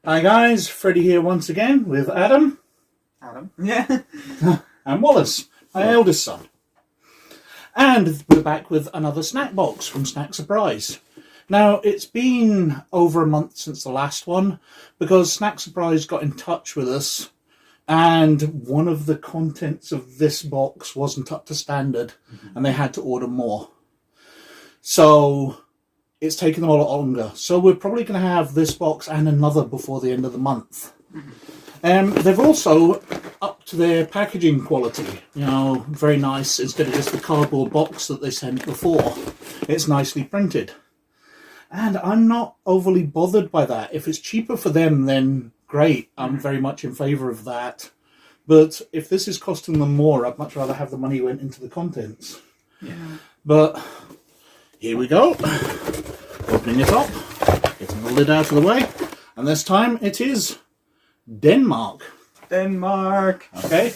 Hi guys, Freddie here once again with Adam. Yeah. And Wallace, my eldest son. And we're back with another snack box from Snack Surprise. Now, it's been over a month since the last one because Snack Surprise got in touch with us and one of the contents of this box wasn't up to standard and they had to order more. So it's taken them a lot longer. So we're probably going to have this box and another before the end of the month. They've also upped their packaging quality. You know, very nice. Instead of just the cardboard box that they sent before, it's nicely printed. And I'm not overly bothered by that. If it's cheaper for them, then great. I'm very much in favour of that. But if this is costing them more, I'd much rather have the money went into the contents. Yeah. But here we go. Opening it up, getting the lid out of the way, and this time it is Denmark. Denmark. Okay,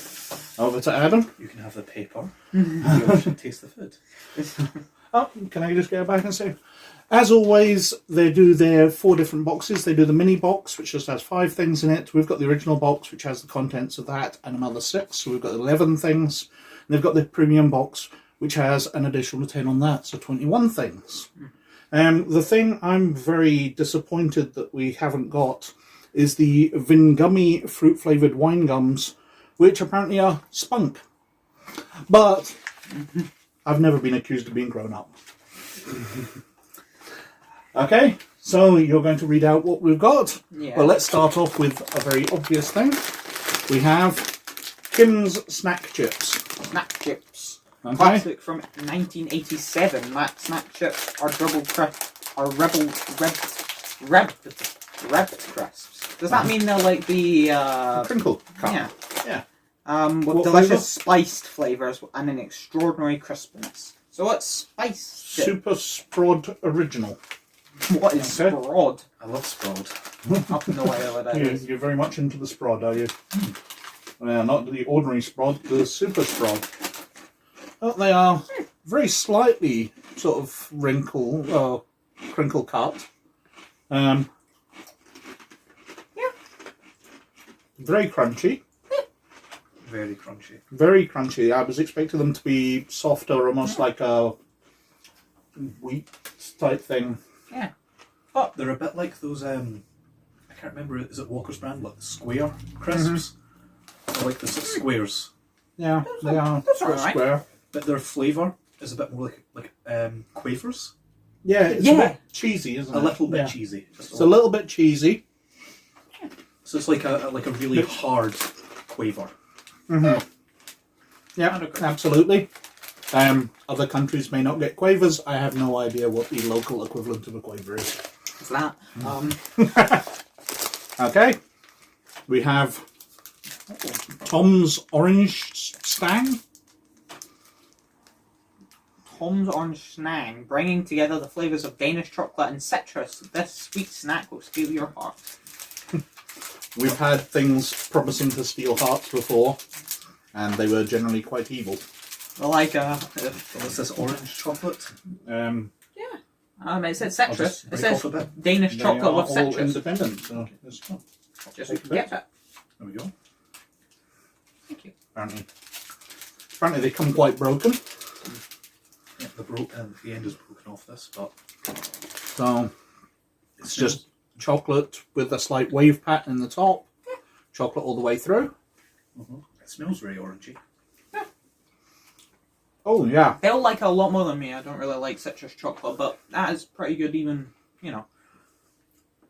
over to Adam. You can have the paper. You should taste the food. Oh, can I just go back and say, as always, they do their 4 different boxes. They do the mini box, which just has 5 things in it. We've got the original box, which has the contents of that and another 6. So we've got 11 things. And they've got the premium box, which has an additional 10 on that, so 21 things. The thing I'm very disappointed that we haven't got is the Vingummi fruit-flavoured wine gums, which apparently are spunk. But I've never been accused of being grown up. Okay, so you're going to read out what we've got. Yeah. Well, let's start off with a very obvious thing. We have Kim's Snack Chips. Snack chips. Okay. Classic from 1987. That snack chips are rebbed crisps. Does that mean they're like the Crinkle cup. Yeah. Yeah. With What delicious flavour? spiced flavours and an extraordinary crispiness. So what's spice chip? Super Sprod Original. What is Okay. sprod? I love Sprod. I have no idea what that is. You're very much into the Sprod, are you? Well, not the ordinary Sprod, the Super Sprod. Well, they are very slightly sort of crinkle cut. Yeah. Very crunchy. Very crunchy. Very crunchy. I was expecting them to be softer, almost like a wheat type thing. Yeah. But they're a bit like those, I can't remember, is it Walker's brand? Like the square crisps? They're like the squares. Yeah, they are those sort of are alright. square. But their flavour is a bit more like quavers. Yeah, it's a bit cheesy, isn't it? A little bit Yeah. cheesy. It's a little bit cheesy. So it's like a really hard quaver. Yeah, absolutely. Other countries may not get quavers. I have no idea what the local equivalent of a quaver is. What's that? Okay, we have Tom's Orangestang. Tom's Orangestang, bringing together the flavours of Danish chocolate and citrus. This sweet snack will steal your heart. We've had things promising to steal hearts before, and they were generally quite evil. Like What's this orange chocolate? it said citrus. It break says off a bit. Danish They chocolate are with all citrus. independent, so let's go. Just Take a get bit. it. There we go. Thank you. Apparently they come quite broken. Yeah, the end is broken off this, but So it's just chocolate with a slight wave pattern in the top. Chocolate all the way through. it smells very orangey. Oh yeah. They'll like it a lot more than me. I don't really like citrus chocolate, but that is pretty good even,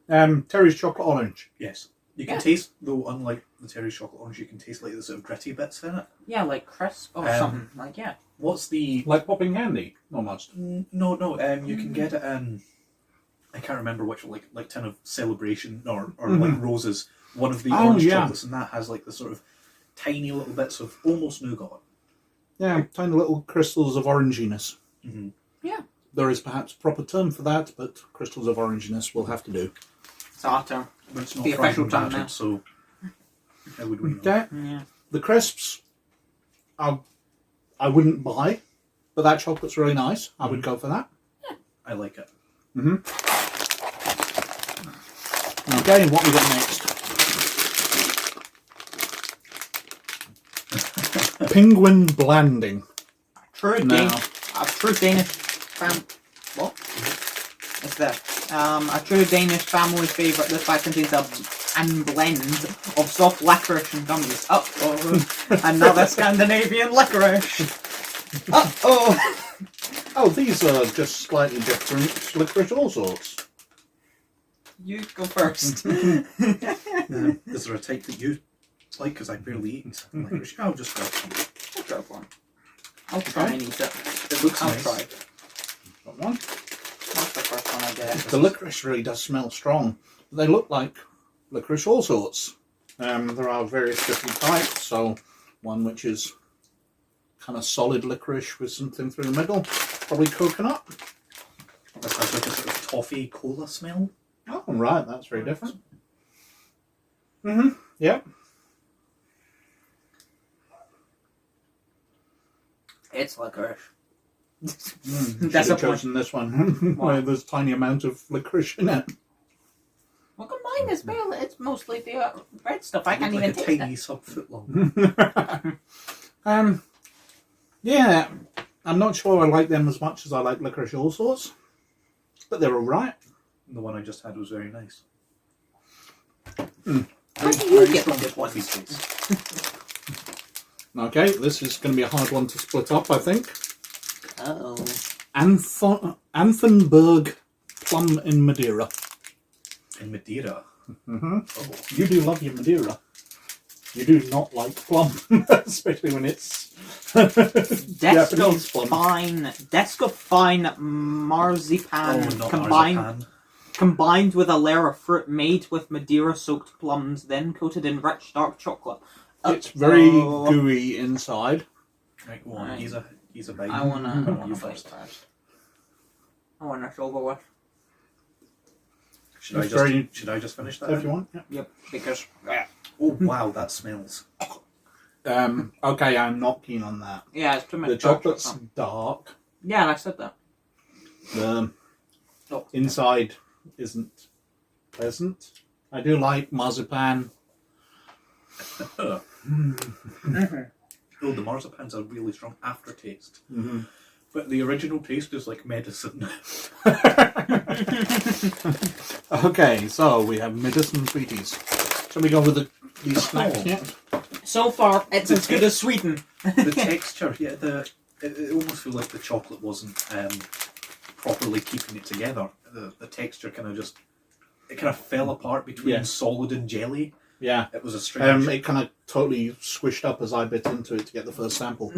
Terry's chocolate orange. Yes. You can taste, though, unlike the Terry's chocolate orange, you can taste like the sort of gritty bits in it. Yeah, like crisp or something. Like, yeah. What's the... Like popping candy, almost. No, you can get it in... I can't remember which, like tin of Celebration or like Roses. One of the orange chocolates, and that has like the sort of tiny little bits of almost nougat. Yeah, tiny little crystals of oranginess. Yeah. There is perhaps a proper term for that, but crystals of oranginess will have to do. It's our turn. But it's not The official Friday term Magic, now. so how would we know? Okay. Yeah. The crisps, I wouldn't buy, but that chocolate's really nice. I would go for that. I like it. Okay, what we got next? Pingvin Blanding. True Danish what? It's there. A true Danish family favourite. This bag contains a blend of soft licorice and gummies. Uh-oh. Another Scandinavian licorice. Uh-oh. Oh, these are just slightly different licorice all sorts. You go first. Is there a type that you like? Because I barely eat licorice. I'll just grab some. I'll grab one. I'll try and eat it. It looks I'll nice. try. Got one. That's the first one I get. The licorice really does smell strong. They look like licorice all sorts. There are various different types. So one which is kind of solid licorice with something through the middle, probably coconut. This has like a sort of toffee cola smell. Oh, right, that's very different. Mm-hmm. Yep. It's licorice. Should That's have a point. chosen this one. Why? Where there's a tiny amount of licorice in it. Well, mine is barely. It's mostly the red stuff. I can't like even a taste tiny it. sub-foot long. Yeah, I'm not sure I like them as much as I like licorice all sorts, but they're all right. The one I just had was very nice. How do you get strong them? coffee taste. Okay, this is going to be a hard one to split up, I think. Uh-oh. Anthenberg Plum in Madeira. In Madeira. Mm-hmm. Oh. You do love your Madeira. You do not like plum, especially when it's Japanese plum. Desk of fine marzipan Oh, not combined marzipan. combined with a layer of fruit made with Madeira-soaked plums, then coated in rich dark chocolate. It's very Uh-oh. gooey inside. Right, go on. Right. He's a bite. I wanna You bite first. first. I want this over with. Should I just finish that? If you want. Yeah. Yep, because Oh wow, that smells. Okay, I'm not keen on that. yeah, it's too much. The dark chocolate's chocolate. dark. Yeah, I said that. The Oh. inside isn't pleasant. I do like marzipan. Oh, the marzipans are really strong aftertaste. Mm-hmm. But the original taste is like medicine. Okay, so we have medicine sweeties. Shall we go with these snacks Oh. yet? So far, it's as good as Sweden. The texture, yeah, it almost feels like the chocolate wasn't properly keeping it together. The texture kind of fell apart between Yeah. solid and jelly. Yeah. It was a strange. It kind of totally squished up as I bit into it to get the first sample.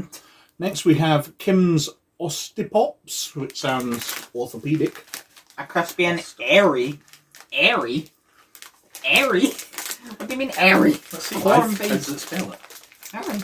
Next we have Kim's Ostipops, which sounds orthopedic. A crispy and airy. Airy? Airy? What do you mean airy? Let's see. Corn How does based. it spell it? Airy.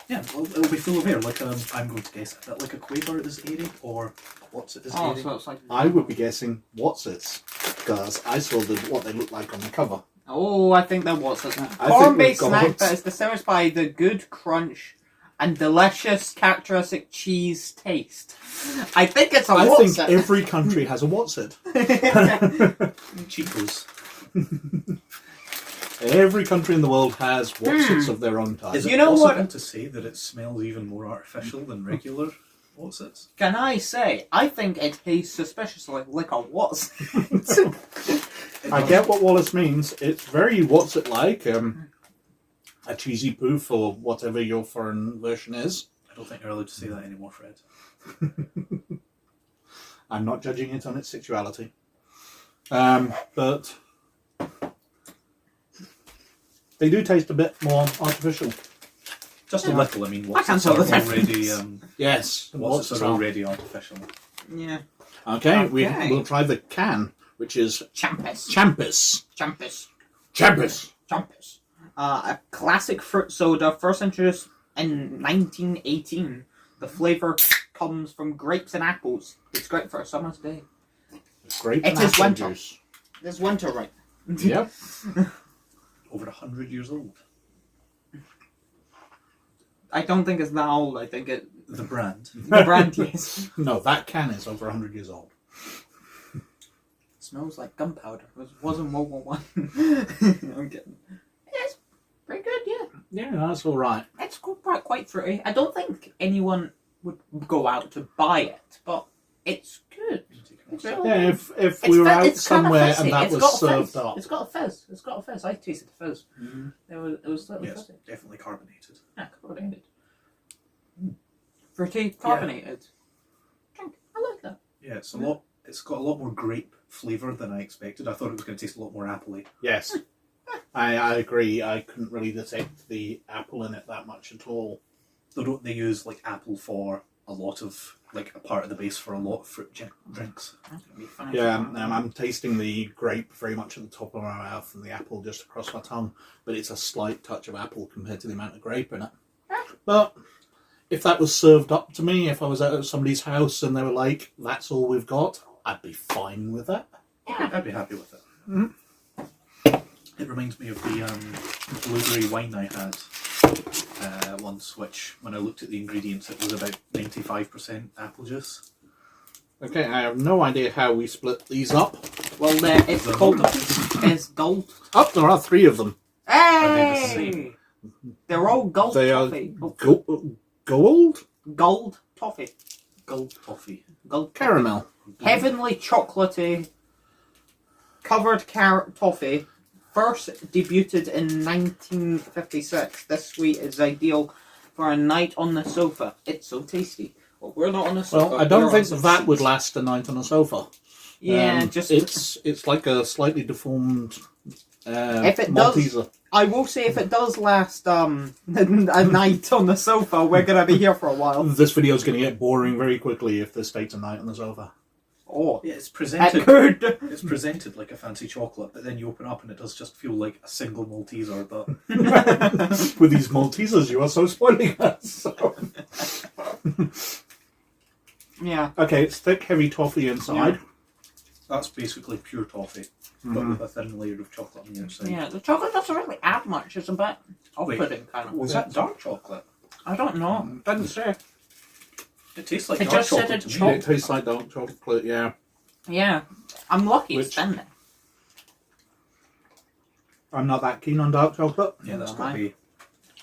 Yeah, well, it'll be full of air. Like I'm going to guess a bit like a quaver is airy, or what's it is Oh, airy. so it's like. I would be guessing What's-Its, because I saw what they look like on the cover. Oh, I think that was it. I think Corn-based we've got- snack that is distinguished by the good crunch and delicious characteristic cheese taste. I think it's a I what's think it. every country has a What's-It. Cheapos. Every country in the world has What's-Its of their own type. Is it You know possible what? to say that it smells even more artificial than regular what's it? Can I say, I think it tastes suspiciously like a what's I get what Wallace means. It's very What's-It like? A cheesy poof or whatever your foreign version is. I don't think you're allowed to say that anymore, Fred. I'm not judging it on its sexuality. But they do taste a bit more artificial. Just a little. I mean, I can't what's tell the already Yes. what's What's already artificial. Yeah. Okay, Okay. we'll try the can, which is Champis. Champis. Champis. Champis. Champis. A classic fruit soda first introduced in 1918. The flavour comes from grapes and apples. It's great for a summer's day. Grape It and is apple winter. juice. It's winter, right? Yep. Over 100 years old. I don't think it's that old. I think it. The brand. The brand, yes. No, that can is over 100 years old. smells like gunpowder. It wasn't World War One. I'm kidding. It's pretty good, yeah. Yeah, that's all right. It's quite fruity. I don't think anyone would go out to buy it, but it's good. It's really Yeah, good. if we were out It's kinda somewhere fizzy. and that It's was got a served fizz. up. It's got a fizz. It's got a fizz. I tasted the fizz. Mm-hmm. It was slightly Yes, fizzy. definitely carbonated. Yeah, carbonated. Fruity, carbonated. Drink. I like that. Yeah, it's a lot. It's got a lot more grape flavour than I expected. I thought it was going to taste a lot more appley. Yes, I agree. I couldn't really detect the apple in it that much at all. They use like apple for a lot of like a part of the base for a lot of fruit drinks. That's gonna be fun. Yeah, I'm tasting the grape very much at the top of my mouth and the apple just across my tongue, but it's a slight touch of apple compared to the amount of grape in it. But if that was served up to me, if I was out at somebody's house and they were like, "That's all we've got," I'd be fine with that. Yeah. I'd be happy with it. Mm-hmm. It reminds me of the blueberry wine I had once, which when I looked at the ingredients, it was about 95% apple juice. Okay, I have no idea how we split these up. Well, it's called it's Guld. Oh, there are 3 of them. Hey! They're all Guld They are Toffee. gold? Guld Toffee. Guld Toffee. Guld Caramel. Heavenly chocolatey covered carrot toffee. First debuted in 1956. This sweet is ideal for a night on the sofa. It's so tasty. Well, we're not on the sofa. Well, I don't we're think on that seats. would last a night on a sofa. Yeah, just it's like a slightly deformed if it Malteser. does, I will say if it does last a night on the sofa, we're gonna be here for a while. This video is going to get boring very quickly if this takes a night on the sofa. Oh, Yeah, it's it presented. could. It's presented like a fancy chocolate, but then you open up and it does just feel like a single Malteser. But With these Maltesers, you are so spoiling us. So. Yeah. Okay, it's thick, heavy toffee inside. that's basically pure toffee, but with a thin layer of chocolate on the outside. Yeah, the chocolate doesn't really add much. It's a bit off-putting, kind of. Was that dark chocolate? I don't know. Didn't say. It tastes like It dark just said chocolate it to me. It tastes like dark chocolate, yeah. Yeah. I'm lucky it's Which- thin then. I'm not that keen on dark chocolate. Yeah, that's got to be.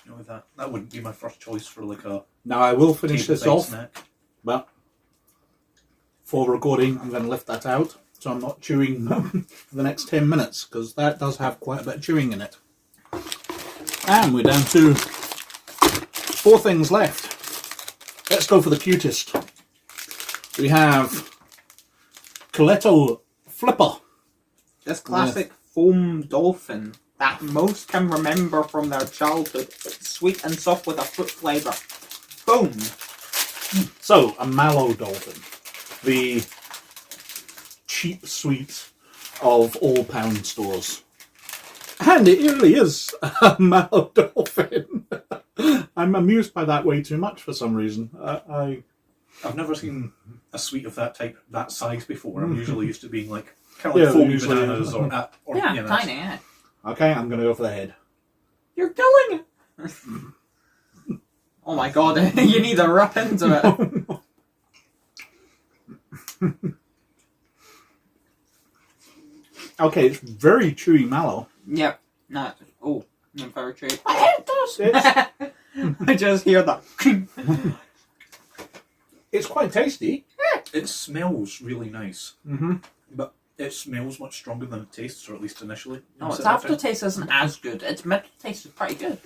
You know, that wouldn't be my first choice for like a Now, I will finish this tableside off, snack. but for recording, I'm going to lift that out, so I'm not chewing for the next 10 minutes, because that does have quite a bit of chewing in it. And we're down to 4 things left. Let's go for the cutest. We have Coletto Flipper. This classic foam dolphin that most can remember from their childhood. It's sweet and soft with a fruit flavour. Boom! So, a mallow dolphin. The cheap sweet of all pound stores. And it really is a mallow dolphin. I'm amused by that way too much for some reason. I've never seen a sweet of that type, that size before. I'm usually used to being like kind of Yeah, like foamy usually- bananas or Yeah, you know, tiny, yeah. Okay, I'm going to go for the head. You're killing it! Oh my god, you need to rip into it. Okay, it's very chewy mallow. Yep. No. Oh, not very true. It does! It's- I just hear that. It's quite tasty. It smells really nice, Mm-hmm. but it smells much stronger than it tastes, or at least initially. No, its aftertaste isn't as good. Its middle taste is pretty good.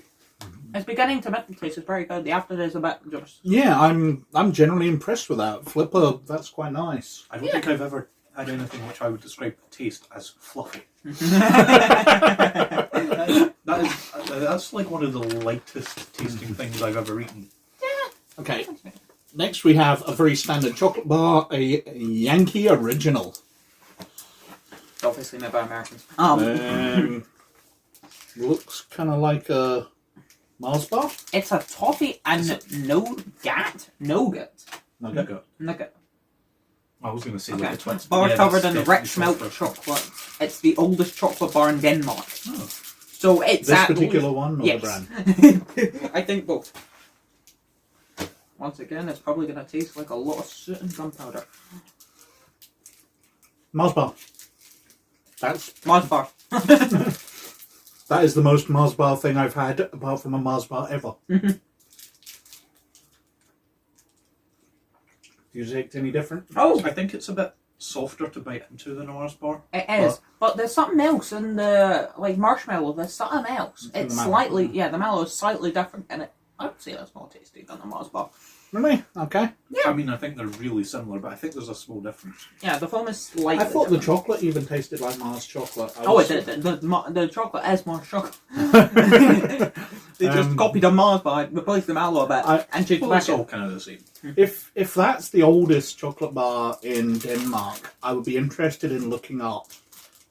Its beginning to middle taste is very good. The aftertaste is a bit just... Yeah, I'm generally impressed with that. Flipper, that's quite nice. I don't think I've ever had anything which I would describe the taste as fluffy. That's like one of the lightest tasting things I've ever eaten. Okay, next we have a very standard chocolate bar, a Yankee Original. Obviously made by Americans. Looks kind of like a Mars bar. It's a toffee and nougat. Nugget. Nugget. I was going to say Okay. like a twins. Bar Yeah, covered that's in definitely rich milk sulfur. chocolate. It's the oldest chocolate bar in Denmark. Oh. So it's This at particular least- one or yes. the brand? I think both. Once again, it's probably going to taste like a lot of soot and gunpowder. Mars bar. That's Mars bar. that is the most Mars bar thing I've had, apart from a Mars bar ever. Mm-hmm. Do you think it's any different? Oh, I think it's a bit softer to bite into than a Mars bar. it is. But there's something else in the marshmallow. There's something else. It's the slightly the mallow is slightly different, and I would say that's more tasty than a Mars bar. Really? Okay. Yeah. I mean, I think they're really similar, but I think there's a small difference. Yeah, the foam is slightly. I thought different. the chocolate even tasted like Mars chocolate. Oh, it did. The chocolate is Mars chocolate. They just copied a Mars bar, replaced the mallow a bit, and changed Well, back it's all kind of the same. If that's the oldest chocolate bar in Denmark, I would be interested in looking up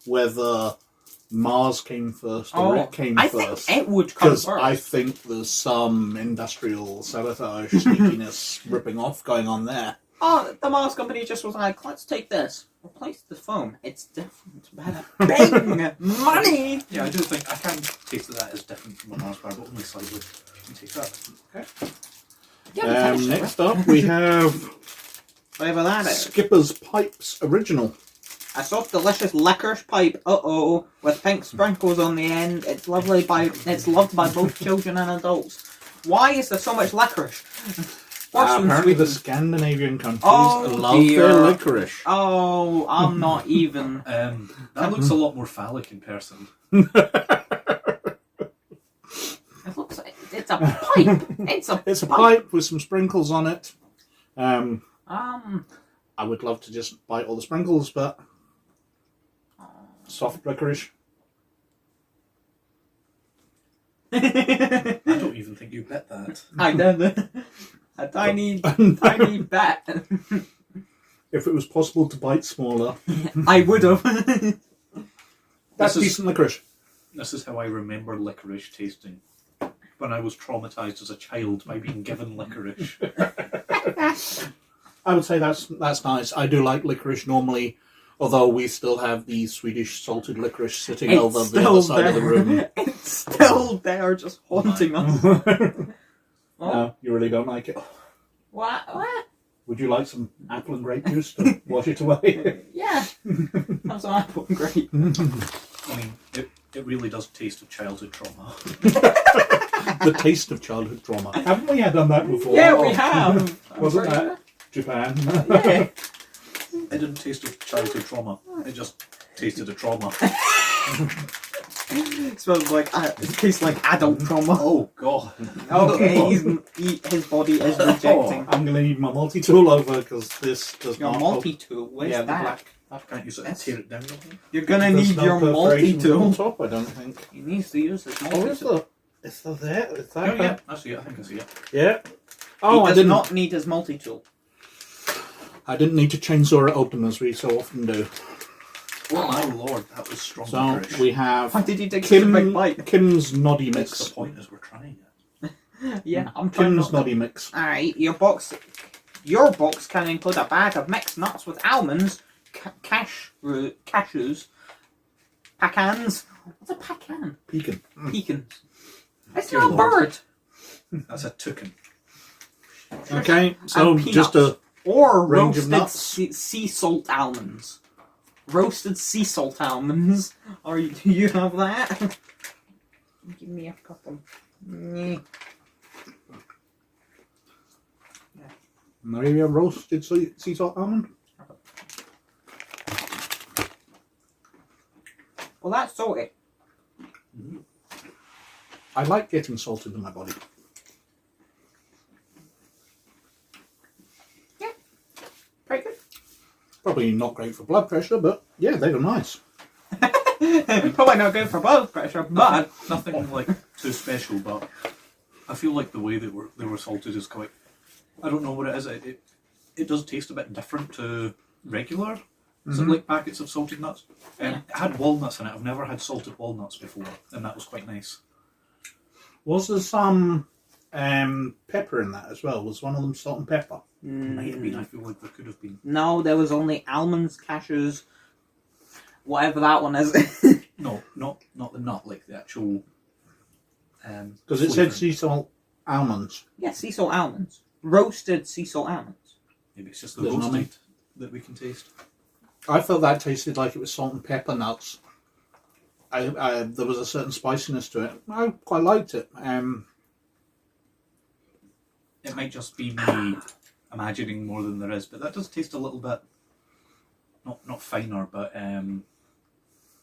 whether Mars came first or it came I first. think it would come Because first. I think there's some industrial sabotage, sneakiness, ripping off going on there. Oh, the Mars company just was like, let's take this, replace the foam. It's different. Bang! Money! Yeah, I do think I can taste that as different from a Mars bar, but only slightly. You can taste that. Okay. Yeah, Next up, we have whatever that is. Skipper's Pipes Original. A soft, delicious licorice pipe. With pink sprinkles on the end. It's lovely it's loved by both children and adults. Why is there so much licorice? Apparently the Scandinavian countries love dear. their licorice. Oh, I'm not even. That looks a lot more phallic in person. It looks like it's a pipe. It's a pipe with some sprinkles on it. I I would love to just bite all the sprinkles, but soft licorice. I don't even think you bet that. did. A tiny bat. If it was possible to bite smaller, I would have. that's This is- decent licorice. This is how I remember licorice tasting. When I was traumatised as a child by being given licorice. I would say that's nice. I do like licorice normally, although we still have the Swedish salted licorice sitting over the other side of the room. It's still there, just haunting us. No, you really don't like it. What? Would you like some apple and grape juice to wash it away? Yeah. That's an apple and grape. I mean, it really does taste of childhood trauma. The taste of childhood trauma. Haven't we done that before? Yeah, we have. Wasn't that Japan? Yeah. It didn't taste of childhood trauma. It just tasted of trauma. It smells like it tastes like adult trauma. Oh god. Okay, his body is rejecting. I'm going to need my multi-tool over because this does Your not... multi-tool. Where's Yeah, the that? Can't you sort of tear it down? You're gonna There's need no your perforations on multi-tool. top, I don't think. He needs to use his Oh, multi-tool. is there there? Is Oh, that yeah, I see it. I think I see it. Yeah. He Oh, I does didn't. not need his multi-tool. I didn't need to chainsaw it open as we so often do. Oh my lord, that was strong So licorice. we have Why did you take such a big bite? Kim's Noddy That's Mix. the point, is we're trying it. Yeah, I'm trying Kim's not to. Noddy Mix. Alright, your box can include a bag of mixed nuts with almonds, cashews, pecans. What's a pecan? Pecan. Pecans. It's Dear not a Lord. bird. That's a toucan. Okay, so And just a... Or range of roasted nuts. sea salt almonds. Roasted sea salt almonds. Do you have that? Give me a couple. Maybe a roasted sea salt almond? Well, that's salty. I like getting salt into my body. Yeah. Pretty good. Probably not great for blood pressure, but yeah, they were nice. Probably not good for blood pressure, but Nothing like too special, but I feel like the way they were salted is quite. I don't know what it is. It does taste a bit different to regular. So like packets of salted nuts. It had walnuts in it. I've never had salted walnuts before, and that was quite nice. Was there some pepper in that as well? Was one of them salt and pepper? Might have been. I feel like there could have been. no, there was only almonds, cashews, whatever that one is. No, not the nut, like the actual. Because it said sea salt almonds. Yeah, sea salt almonds. Roasted sea salt almonds. Maybe it's just the There's roasted nothing. that we can taste. I felt that tasted like it was salt and pepper nuts. There was a certain spiciness to it. I quite liked it. It might just be me imagining more than there is, but that does taste a little bit, not finer, but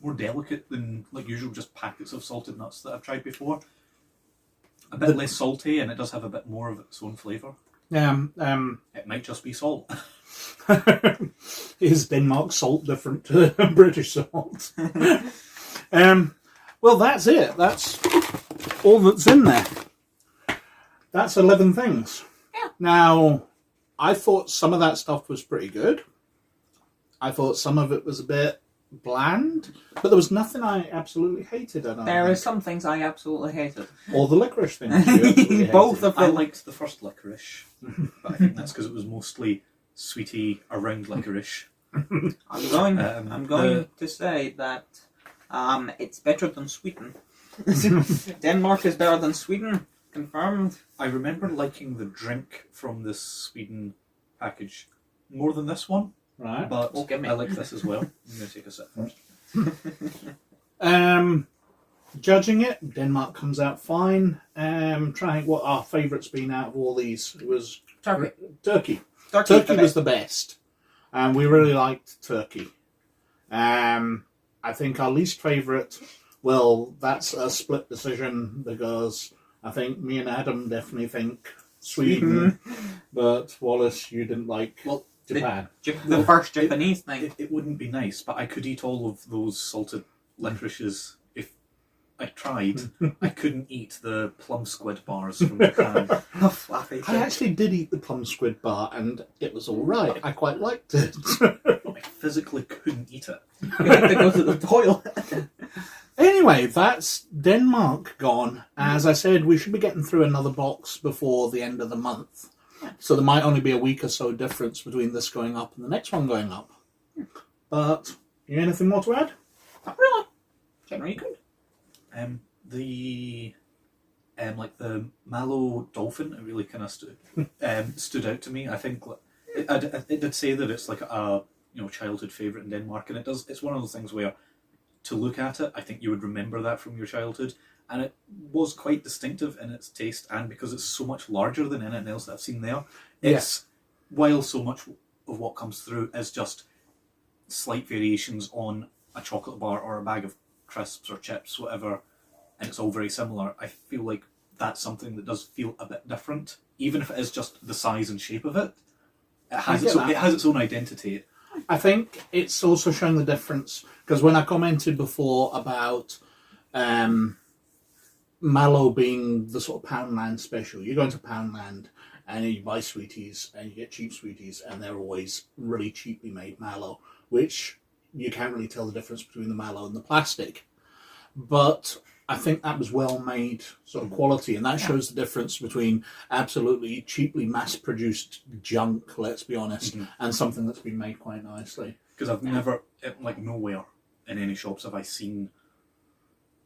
more delicate than like usual just packets of salted nuts that I've tried before. A bit less salty, and it does have a bit more of its own flavour. It might just be salt. Is Denmark salt different to British salt? Well, that's it. That's all that's in there. That's 11 things. Yeah. Now, I thought some of that stuff was pretty good. I thought some of it was a bit bland, but there was nothing I absolutely hated. There are some things I absolutely hated. All the licorice things. You absolutely Both hated. of I them. liked the first licorice, but I think that's because it was mostly sweetie around licorice. I'm going to say that it's better than Sweden. Denmark is better than Sweden. Confirmed. I remember liking the drink from this Sweden package more than this one, Right. but Oh, give me. I like this as well. I'm going to take a sip first. Judging it, Denmark comes out fine. Trying what our favourite's been out of all these. It was Turkey. Turkey. Turkey Turkey was the best. And we really liked Turkey. I think our least favourite, well, that's a split decision because I think me and Adam definitely think Sweden, but Wallace, you didn't like Japan. The first Japanese thing. It wouldn't be nice, but I could eat all of those salted licorices if I tried. I couldn't eat the plum squid bars from Japan. Oh, fluffy. I actually did eat the plum squid bar and it was alright. I quite liked it. I physically couldn't eat it. You have to go to the toilet. Anyway, that's Denmark gone. As I said, we should be getting through another box before the end of the month. So there might only be a week or so difference between this going up and the next one going up. But, you anything more to add? Not really. Generally good. The mallow dolphin, it really kind of stood out to me. I think it did say that it's like a childhood favourite in Denmark, and it's one of those things where to look at it, I think you would remember that from your childhood, and it was quite distinctive in its taste, and because it's so much larger than anything else that I've seen there, while so much of what comes through is just slight variations on a chocolate bar or a bag of crisps or chips, whatever, and it's all very similar, I feel like that's something that does feel a bit different, even if it is just the size and shape of it. It has its own identity. I think it's also showing the difference, because when I commented before about Mallow being the sort of Poundland special, you go into Poundland and you buy sweeties and you get cheap sweeties and they're always really cheaply made Mallow, which you can't really tell the difference between the Mallow and the plastic. But I think that was well made sort of quality, and that shows the difference between absolutely cheaply mass-produced junk, let's be honest, and something that's been made quite nicely. Because I've never, nowhere in any shops have I seen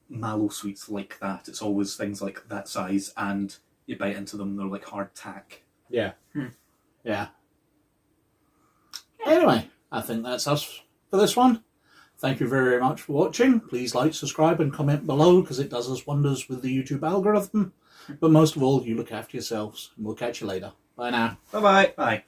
mallow sweets like that. It's always things like that size, and you bite into them, they're like hard tack. Yeah. Yeah. Anyway, I think that's us for this one. Thank you very much for watching. Please like, subscribe and comment below because it does us wonders with the YouTube algorithm. But most of all, you look after yourselves and we'll catch you later. Bye now. Bye-bye. Bye.